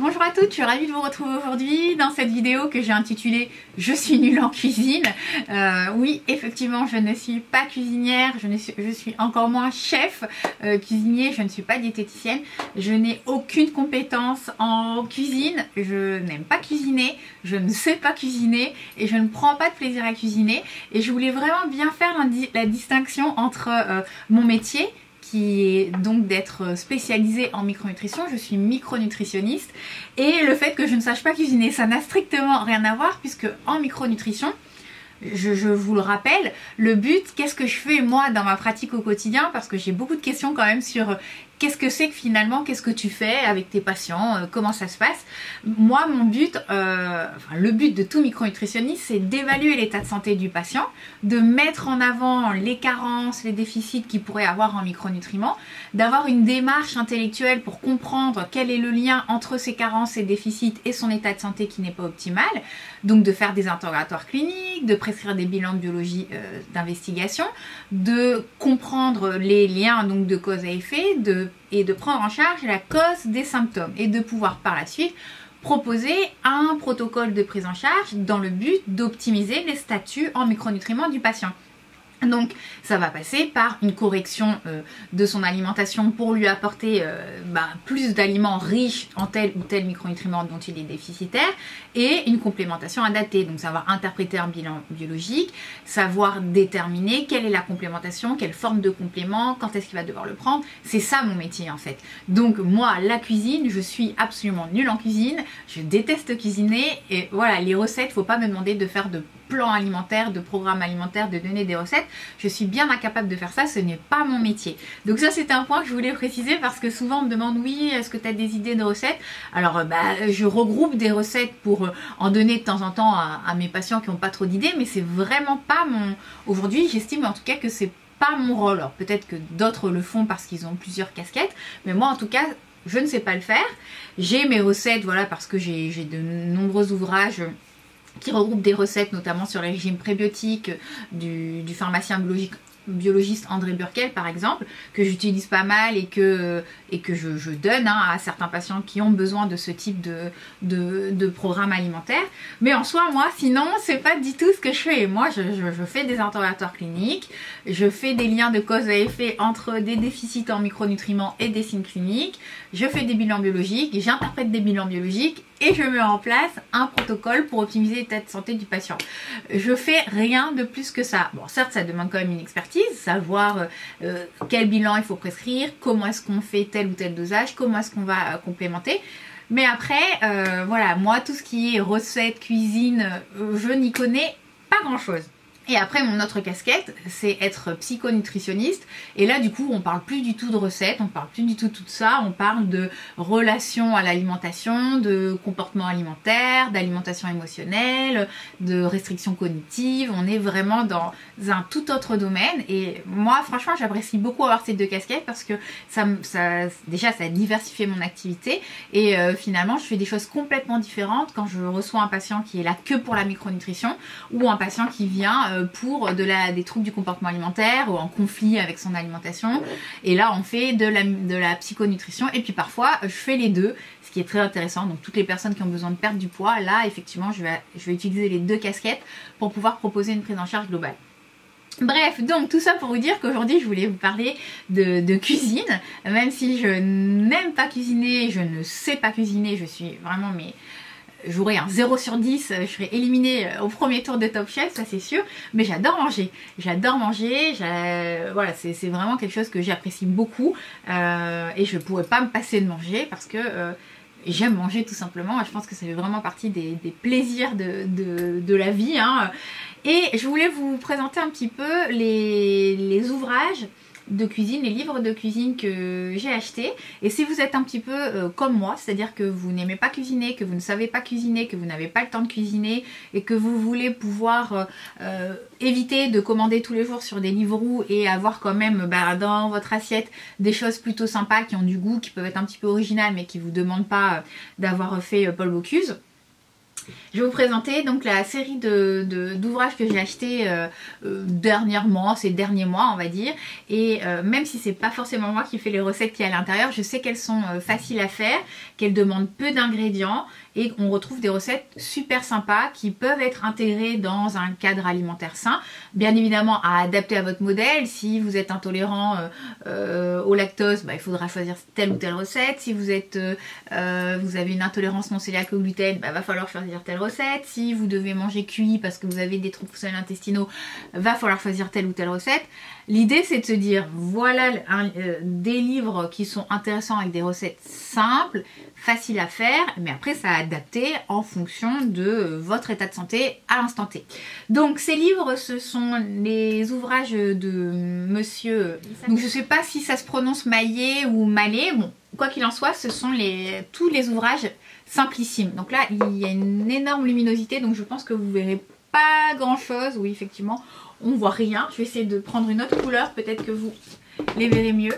Bonjour à toutes, je suis ravie de vous retrouver aujourd'hui dans cette vidéo que j'ai intitulée « Je suis nulle en cuisine ». Oui, effectivement, je ne suis pas cuisinière, je suis encore moins chef cuisinier, je ne suis pas diététicienne, je n'ai aucune compétence en cuisine, je n'aime pas cuisiner, je ne sais pas cuisiner et je ne prends pas de plaisir à cuisiner. Et je voulais vraiment bien faire la distinction entre mon métier, qui est donc d'être spécialisée en micronutrition, je suis micronutritionniste, et le fait que je ne sache pas cuisiner, ça n'a strictement rien à voir, puisque en micronutrition, je vous le rappelle, le but, qu'est-ce que je fais moi dans ma pratique au quotidien, parce que j'ai beaucoup de questions quand même sur qu'est-ce que c'est que finalement, qu'est-ce que tu fais avec tes patients, comment ça se passe. Moi, mon but, le but de tout micronutritionniste, c'est d'évaluer l'état de santé du patient, de mettre en avant les carences, les déficits qu'il pourrait avoir en micronutriments, d'avoir une démarche intellectuelle pour comprendre quel est le lien entre ces carences et déficits et son état de santé qui n'est pas optimal, donc de faire des interrogatoires cliniques, de prescrire des bilans de biologie d'investigation, de comprendre les liens donc de cause à effet, et de prendre en charge la cause des symptômes et de pouvoir par la suite proposer un protocole de prise en charge dans le but d'optimiser les statuts en micronutriments du patient. Donc ça va passer par une correction de son alimentation pour lui apporter plus d'aliments riches en tel ou tel micronutriment dont il est déficitaire, et une complémentation adaptée. Donc savoir interpréter un bilan biologique, savoir déterminer quelle est la complémentation, quelle forme de complément, quand est-ce qu'il va devoir le prendre. C'est ça mon métier en fait. Donc moi, la cuisine, je suis absolument nulle en cuisine, je déteste cuisiner, et voilà, les recettes, faut pas me demander de faire de plan alimentaire, de programme alimentaire, de donner des recettes. Je suis bien incapable de faire ça, ce n'est pas mon métier. Donc ça, c'était un point que je voulais préciser, parce que souvent on me demande, oui, est-ce que tu as des idées de recettes? Alors je regroupe des recettes pour en donner de temps en temps à mes patients qui n'ont pas trop d'idées, mais c'est vraiment pas mon... Aujourd'hui, j'estime en tout cas que c'est pas mon rôle. Alors peut-être que d'autres le font parce qu'ils ont plusieurs casquettes, mais moi en tout cas, je ne sais pas le faire. J'ai mes recettes, voilà, parce que j'ai de nombreux ouvrages qui regroupe des recettes notamment sur les régimes prébiotiques du pharmacien biologiste André Burkel par exemple, que j'utilise pas mal et que je donne à certains patients qui ont besoin de ce type de programme alimentaire. Mais en soi, moi, sinon, c'est pas du tout ce que je fais. Moi, je fais des interrogatoires cliniques, je fais des liens de cause à effet entre des déficits en micronutriments et des signes cliniques, je fais des bilans biologiques, j'interprète des bilans biologiques et je mets en place un protocole pour optimiser l'état de santé du patient. Je fais rien de plus que ça. Bon, certes, ça demande quand même une expertise, savoir quel bilan il faut prescrire, comment est-ce qu'on fait tel ou tel dosage, comment est-ce qu'on va complémenter. Mais après, voilà, moi, tout ce qui est recettes, cuisine, je n'y connais pas grand-chose. Et après, mon autre casquette, c'est être psychonutritionniste. Et là, du coup, on parle plus du tout de recettes, on parle plus du tout de tout ça. On parle de relation à l'alimentation, de comportement alimentaire, d'alimentation émotionnelle, de restrictions cognitives. On est vraiment dans un tout autre domaine. Et moi, franchement, j'apprécie beaucoup avoir ces deux casquettes parce que déjà, ça a diversifié mon activité. Et finalement, je fais des choses complètement différentes quand je reçois un patient qui est là que pour la micronutrition ou un patient qui vient pour des troubles du comportement alimentaire ou en conflit avec son alimentation. Et là, on fait de la psychonutrition. Et puis parfois, je fais les deux, ce qui est très intéressant. Donc toutes les personnes qui ont besoin de perdre du poids, là, effectivement, je vais utiliser les deux casquettes pour pouvoir proposer une prise en charge globale. Bref, donc tout ça pour vous dire qu'aujourd'hui je voulais vous parler de cuisine, même si je n'aime pas cuisiner, je ne sais pas cuisiner, je suis vraiment j'aurais un 0 sur 10, je serais éliminée au premier tour de Top Chef, ça c'est sûr, mais j'adore manger, voilà, c'est vraiment quelque chose que j'apprécie beaucoup et je pourrais pas me passer de manger parce que j'aime manger tout simplement. Je pense que ça fait vraiment partie des plaisirs de la vie, hein. Et je voulais vous présenter un petit peu les ouvrages de cuisine, les livres de cuisine que j'ai achetés. Et si vous êtes un petit peu comme moi, c'est-à-dire que vous n'aimez pas cuisiner, que vous ne savez pas cuisiner, que vous n'avez pas le temps de cuisiner et que vous voulez pouvoir éviter de commander tous les jours sur des Deliveroo et avoir quand même dans votre assiette des choses plutôt sympas qui ont du goût, qui peuvent être un petit peu originales mais qui ne vous demandent pas d'avoir fait Paul Bocuse, Je vais vous présenter donc la série d'ouvrages que j'ai acheté dernièrement, ces derniers mois on va dire. Et même si c'est pas forcément moi qui fais les recettes qui est à l'intérieur, je sais qu'elles sont faciles à faire, qu'elles demandent peu d'ingrédients et qu'on retrouve des recettes super sympas qui peuvent être intégrées dans un cadre alimentaire sain. Bien évidemment à adapter à votre modèle. Si vous êtes intolérant au lactose, il faudra choisir telle ou telle recette. Si vous êtes, vous avez une intolérance non cœliaque au gluten, va falloir choisir telle recette. Si vous devez manger cuit parce que vous avez des troubles intestinaux, va falloir choisir telle ou telle recette. L'idée c'est de se dire voilà des livres qui sont intéressants avec des recettes simples, faciles à faire, mais après ça a adapté en fonction de votre état de santé à l'instant T. Donc ces livres ce sont les ouvrages de monsieur, donc je sais pas si ça se prononce Maillet ou Mallet, bon quoi qu'il en soit ce sont tous les ouvrages simplissimes. Donc là il y a une énorme luminosité donc je pense que vous verrez pas grand chose, oui effectivement on voit rien. Je vais essayer de prendre une autre couleur, peut-être que vous les verrez mieux.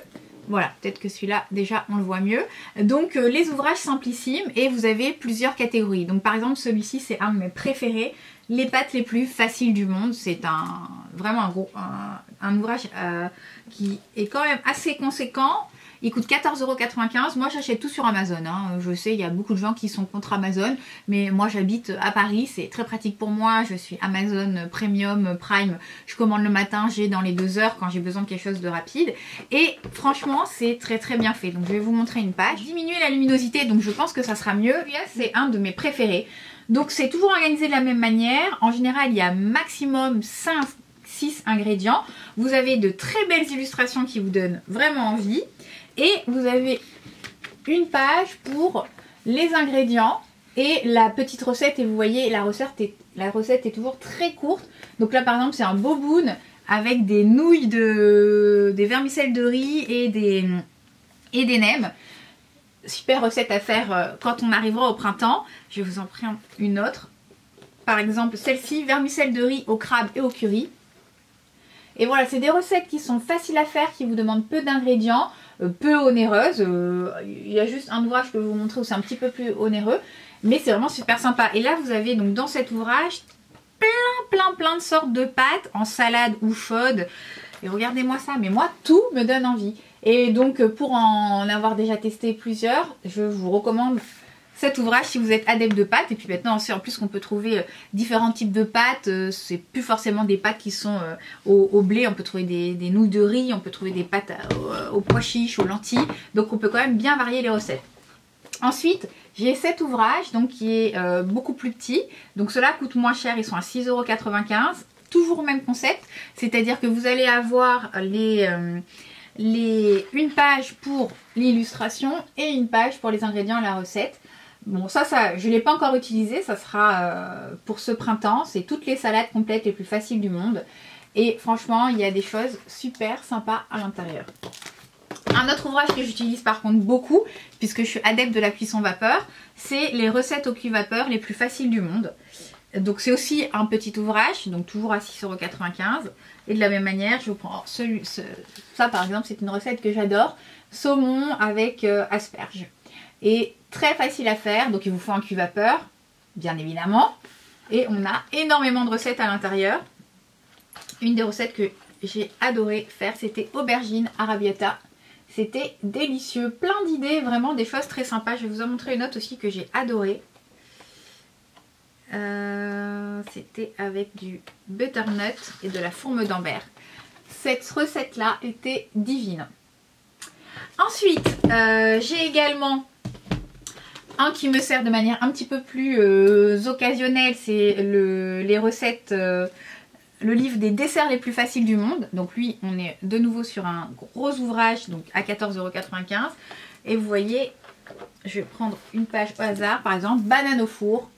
Voilà, peut-être que celui-là, déjà, on le voit mieux. Donc, les ouvrages simplissimes et vous avez plusieurs catégories. Donc, par exemple, celui-ci, c'est un de mes préférés. Les pâtes les plus faciles du monde. C'est vraiment un ouvrage qui est quand même assez conséquent. Il coûte 14,95 €. Moi, j'achète tout sur Amazon. Hein. Je sais, il y a beaucoup de gens qui sont contre Amazon. Mais moi, j'habite à Paris. C'est très pratique pour moi. Je suis Amazon Premium, Prime. Je commande le matin. J'ai dans les 2 heures quand j'ai besoin de quelque chose de rapide. Et franchement, c'est très très bien fait. Donc, je vais vous montrer une page. Diminuer la luminosité. Donc, je pense que ça sera mieux. C'est un de mes préférés. Donc, c'est toujours organisé de la même manière. En général, il y a maximum 6 ingrédients. Vous avez de très belles illustrations qui vous donnent vraiment envie. Et vous avez une page pour les ingrédients et la petite recette. Et vous voyez, la recette est toujours très courte. Donc là, par exemple, c'est un boboon avec des nouilles, des vermicelles de riz et des nems. Super recette à faire quand on arrivera au printemps. Je vais vous en prendre une autre. Par exemple, celle-ci, vermicelle de riz au crabe et au curry. Et voilà, c'est des recettes qui sont faciles à faire, qui vous demandent peu d'ingrédients, peu onéreuses. Il y a juste un ouvrage que je vais vous montrer où c'est un petit peu plus onéreux, mais c'est vraiment super sympa. Et là, vous avez donc dans cet ouvrage plein de sortes de pâtes en salade ou chaude. Et regardez-moi ça, mais moi, tout me donne envie. Et donc, pour en avoir déjà testé plusieurs, je vous recommande cet ouvrage si vous êtes adepte de pâtes. Et puis maintenant on sait en plus qu'on peut trouver différents types de pâtes. C'est plus forcément des pâtes qui sont au blé. On peut trouver des nouilles de riz, on peut trouver des pâtes aux pois chiches, aux lentilles. Donc on peut quand même bien varier les recettes. Ensuite j'ai cet ouvrage donc, qui est beaucoup plus petit. Donc ceux-là coûtent moins cher, ils sont à 6,95 €. Toujours le même concept, c'est-à-dire que vous allez avoir une page pour l'illustration et une page pour les ingrédients et la recette. Bon ça je ne l'ai pas encore utilisé, ça sera pour ce printemps. C'est toutes les salades complètes les plus faciles du monde. Et franchement, il y a des choses super sympas à l'intérieur. Un autre ouvrage que j'utilise par contre beaucoup, puisque je suis adepte de la cuisson vapeur, c'est les recettes au cuit-vapeur les plus faciles du monde. Donc c'est aussi un petit ouvrage, donc toujours à 6,95 €. Et de la même manière, je vous prends ça par exemple, c'est une recette que j'adore. Saumon avec asperges. Et très facile à faire, donc il vous faut un cuit-vapeur, bien évidemment. Et on a énormément de recettes à l'intérieur. Une des recettes que j'ai adoré faire, c'était aubergine arrabbiata. C'était délicieux, plein d'idées, vraiment des choses très sympas. Je vais vous en montrer une autre aussi que j'ai adorée. C'était avec du butternut et de la fourme d'Ambert. Cette recette-là était divine. Ensuite, j'ai également un qui me sert de manière un petit peu plus occasionnelle, c'est les recettes, le livre des desserts les plus faciles du monde. Donc lui, on est de nouveau sur un gros ouvrage, donc à 14,95 €. Et vous voyez, je vais prendre une page au hasard, par exemple, banane au four.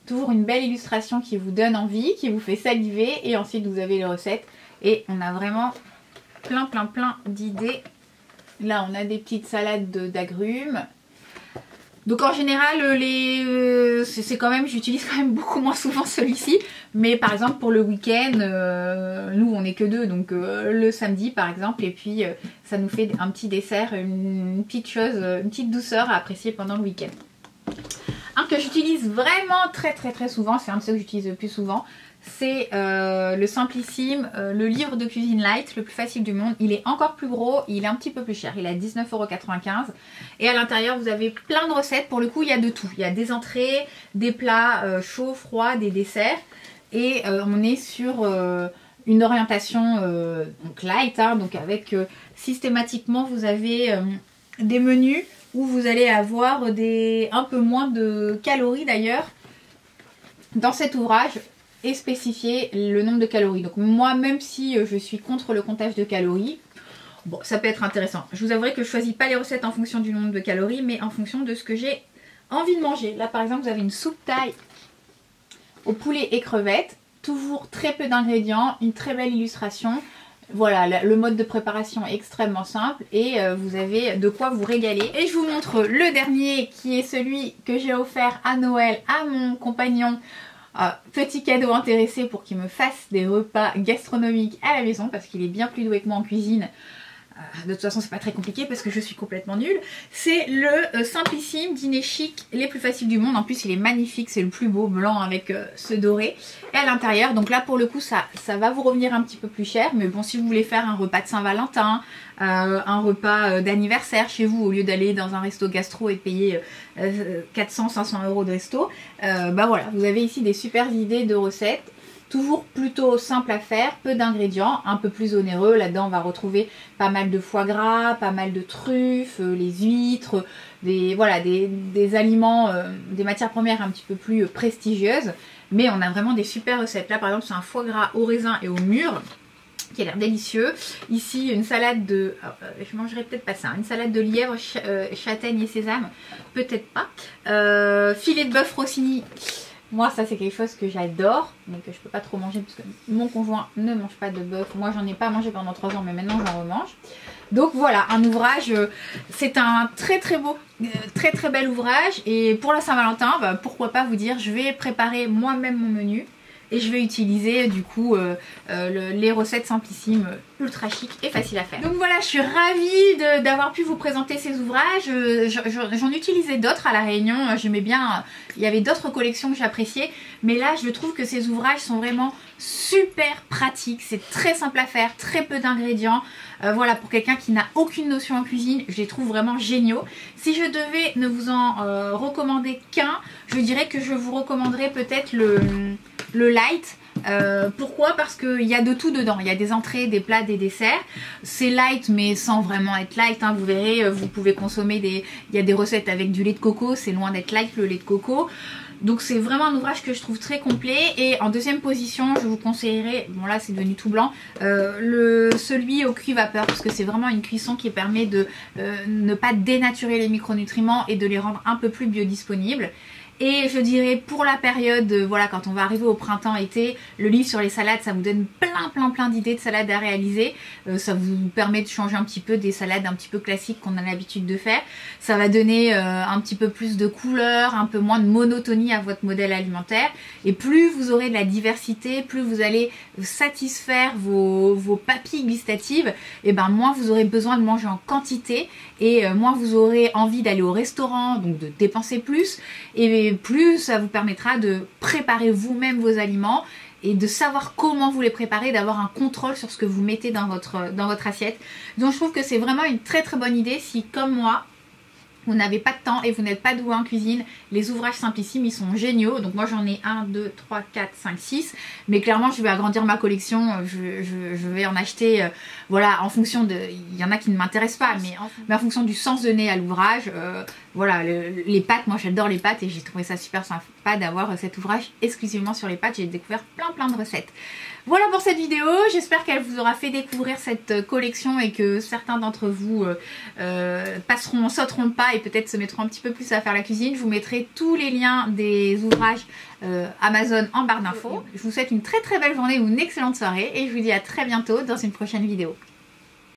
Toujours une belle illustration qui vous donne envie, qui vous fait saliver. Et ensuite, vous avez les recettes. Et on a vraiment plein d'idées. Là, on a des petites salades d'agrumes. Donc en général, c'est quand même, j'utilise quand même beaucoup moins souvent celui-ci. Mais par exemple pour le week-end, nous on n'est que 2, donc le samedi par exemple. Et puis ça nous fait un petit dessert, une petite chose, une petite douceur à apprécier pendant le week-end. Un que j'utilise vraiment très souvent, c'est un de ceux que j'utilise le plus souvent, c'est le Simplissime, le livre de cuisine light, le plus facile du monde. Il est encore plus gros, il est un petit peu plus cher, il est à 19,95 € et à l'intérieur vous avez plein de recettes. Pour le coup il y a de tout, il y a des entrées, des plats chauds, froids, des desserts et on est sur une orientation donc light, hein, donc avec systématiquement vous avez des menus où vous allez avoir un peu moins de calories d'ailleurs. Dans cet ouvrage est spécifié le nombre de calories. Donc moi, même si je suis contre le comptage de calories, bon, ça peut être intéressant. Je vous avouerai que je ne choisis pas les recettes en fonction du nombre de calories, mais en fonction de ce que j'ai envie de manger. Là par exemple, vous avez une soupe thaï au poulet et crevettes. Toujours très peu d'ingrédients, une très belle illustration. Voilà, le mode de préparation est extrêmement simple et vous avez de quoi vous régaler. Et je vous montre le dernier qui est celui que j'ai offert à Noël à mon compagnon. Petit cadeau intéressé pour qu'il me fasse des repas gastronomiques à la maison parce qu'il est bien plus doué que moi en cuisine. De toute façon c'est pas très compliqué parce que je suis complètement nulle. C'est le Simplissime dîner chic, les plus faciles du monde. En plus il est magnifique, c'est le plus beau, blanc avec ce doré. Et à l'intérieur, donc là pour le coup ça va vous revenir un petit peu plus cher. Mais bon, si vous voulez faire un repas de Saint-Valentin, un repas d'anniversaire chez vous, au lieu d'aller dans un resto gastro et de payer 400-500 € de resto, bah voilà, vous avez ici des super idées de recettes. Toujours plutôt simple à faire, peu d'ingrédients, un peu plus onéreux. Là-dedans, on va retrouver pas mal de foie gras, pas mal de truffes, les huîtres, des aliments, des matières premières un petit peu plus prestigieuses. Mais on a vraiment des super recettes. Là, par exemple, c'est un foie gras au raisin et au mûr qui a l'air délicieux. Ici, une salade de... je mangerai peut-être pas ça. Une salade de lièvre, châtaigne et sésame. Peut-être pas. Filet de bœuf Rossini. Moi ça c'est quelque chose que j'adore, mais que je peux pas trop manger parce que mon conjoint ne mange pas de bœuf. Moi j'en ai pas mangé pendant 3 ans mais maintenant j'en remange. Donc voilà, un ouvrage, c'est un très beau, très bel ouvrage. Et pour la Saint-Valentin, bah, pourquoi pas vous dire je vais préparer moi-même mon menu. Et je vais utiliser du coup les recettes Simplissimes ultra chic et facile à faire. Donc voilà, je suis ravie d'avoir pu vous présenter ces ouvrages. J'en utilisais d'autres à La Réunion. J'aimais bien, il y avait d'autres collections que j'appréciais. Mais là, je trouve que ces ouvrages sont vraiment super pratiques. C'est très simple à faire, très peu d'ingrédients. Voilà, pour quelqu'un qui n'a aucune notion en cuisine, je les trouve vraiment géniaux. Si je devais ne vous en recommander qu'un, je dirais que je vous recommanderais peut-être le light. Pourquoi? Parce qu'il y a de tout dedans. Il y a des entrées, des plats, des desserts. C'est light mais sans vraiment être light, hein. Vous verrez, vous pouvez consommer il y a des recettes avec du lait de coco. C'est loin d'être light le lait de coco. Donc c'est vraiment un ouvrage que je trouve très complet. Et en deuxième position, je vous conseillerais, bon là c'est devenu tout blanc, celui au cuit vapeur, parce que c'est vraiment une cuisson qui permet de ne pas dénaturer les micronutriments et de les rendre un peu plus biodisponibles. Et je dirais pour la période, voilà, quand on va arriver au printemps-été, le livre sur les salades, ça vous donne plein d'idées de salades à réaliser. Ça vous permet de changer un petit peu des salades un petit peu classiques qu'on a l'habitude de faire. Ça va donner un petit peu plus de couleur, un peu moins de monotonie à votre modèle alimentaire. Et plus vous aurez de la diversité, plus vous allez satisfaire vos papilles gustatives, et ben moins vous aurez besoin de manger en quantité et moins vous aurez envie d'aller au restaurant, donc de dépenser plus. Et plus ça vous permettra de préparer vous-même vos aliments et de savoir comment vous les préparez, d'avoir un contrôle sur ce que vous mettez dans votre assiette. Donc je trouve que c'est vraiment une très bonne idée si, comme moi, vous n'avez pas de temps et vous n'êtes pas doué en cuisine. Les ouvrages Simplissimes, ils sont géniaux. Donc moi j'en ai 1, 2, 3, 4, 5, 6. Mais clairement je vais agrandir ma collection. Je vais en acheter, voilà, en fonction de... Il y en a qui ne m'intéressent pas, mais en fonction du sens donné à l'ouvrage. Voilà, les pâtes, moi j'adore les pâtes et j'ai trouvé ça super sympa d'avoir cet ouvrage exclusivement sur les pâtes. J'ai découvert plein de recettes. Voilà pour cette vidéo, j'espère qu'elle vous aura fait découvrir cette collection et que certains d'entre vous sauteront le pas et peut-être se mettront un petit peu plus à faire la cuisine. Je vous mettrai tous les liens des ouvrages Amazon en barre d'infos. Je vous souhaite une très belle journée ou une excellente soirée et je vous dis à très bientôt dans une prochaine vidéo.